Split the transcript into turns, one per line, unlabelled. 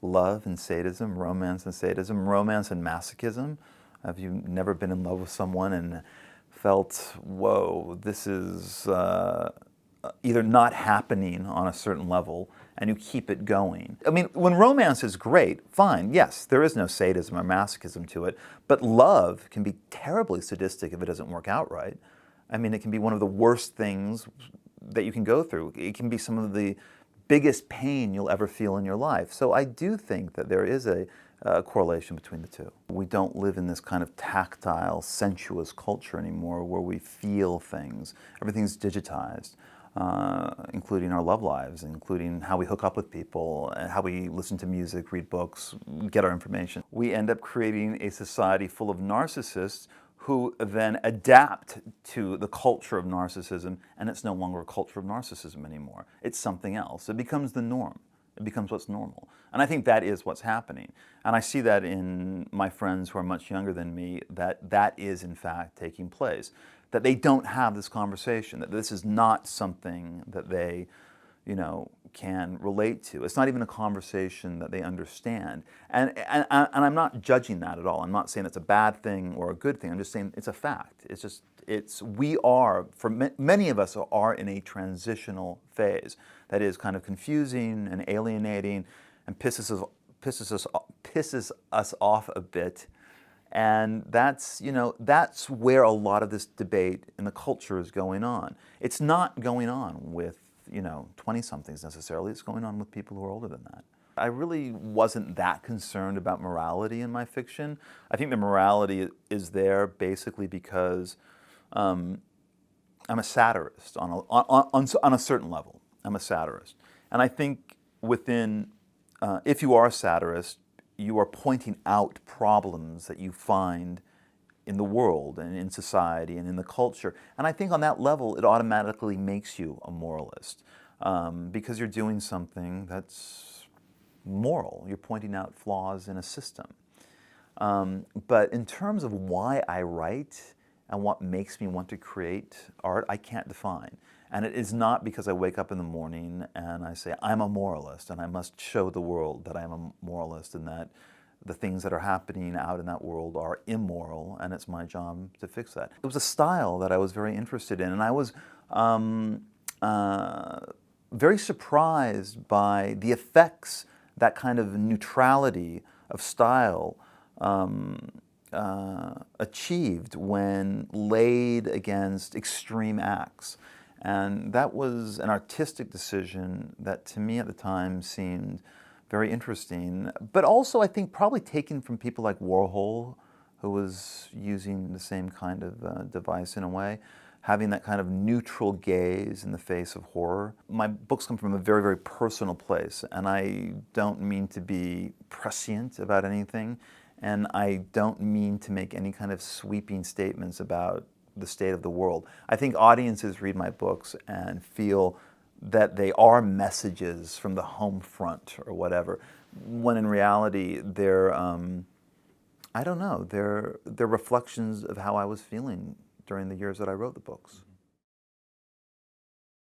love and sadism, romance and sadism, romance and masochism. Have you never been in love with someone and felt, whoa, this is either not happening on a certain level, and you keep it going? I mean, when romance is great, fine, yes, there is no sadism or masochism to it, but love can be terribly sadistic if it doesn't work out right. I mean, it can be one of the worst things that you can go through. It can be some of the biggest pain you'll ever feel in your life. So I do think that there is a correlation between the two. We don't live in this kind of tactile, sensuous culture anymore where we feel things. Everything's digitized, including our love lives, including how we hook up with people, and how we listen to music, read books, get our information. We end up creating a society full of narcissists who then adapt to the culture of narcissism, and it's no longer a culture of narcissism anymore. It's something else. It becomes the norm. It becomes what's normal. And I think that is what's happening. And I see that in my friends who are much younger than me, that is in fact taking place. That they don't have this conversation, that this is not something that they, can relate to. It's not even a conversation that they understand. And I'm not judging that at all. I'm not saying it's a bad thing or a good thing. I'm just saying it's a fact. We are, for many of us, are in a transitional phase that is kind of confusing and alienating and pisses us off a bit. And that's where a lot of this debate in the culture is going on. It's not going on with 20-somethings necessarily. It's going on with people who are older than that. I really wasn't that concerned about morality in my fiction. I think the morality is there basically because I'm a satirist on a certain level. I'm a satirist. And I think if you are a satirist, you are pointing out problems that you find in the world and in society and in the culture. And I think on that level, it automatically makes you a moralist because you're doing something that's moral. You're pointing out flaws in a system. But in terms of why I write and what makes me want to create art, I can't define. And it is not because I wake up in the morning and I say, I'm a moralist and I must show the world that I'm a moralist and that the things that are happening out in that world are immoral, and it's my job to fix that. It was a style that I was very interested in, and I was very surprised by the effects that kind of neutrality of style achieved when laid against extreme acts. And that was an artistic decision that to me at the time seemed very interesting, but also I think probably taken from people like Warhol, who was using the same kind of device in a way, having that kind of neutral gaze in the face of horror. My books come from a very, very personal place, and I don't mean to be prescient about anything, and I don't mean to make any kind of sweeping statements about the state of the world. I think audiences read my books and feel that they are messages from the home front or whatever, when in reality they're, I don't know, they're reflections of how I was feeling during the years that I wrote the books.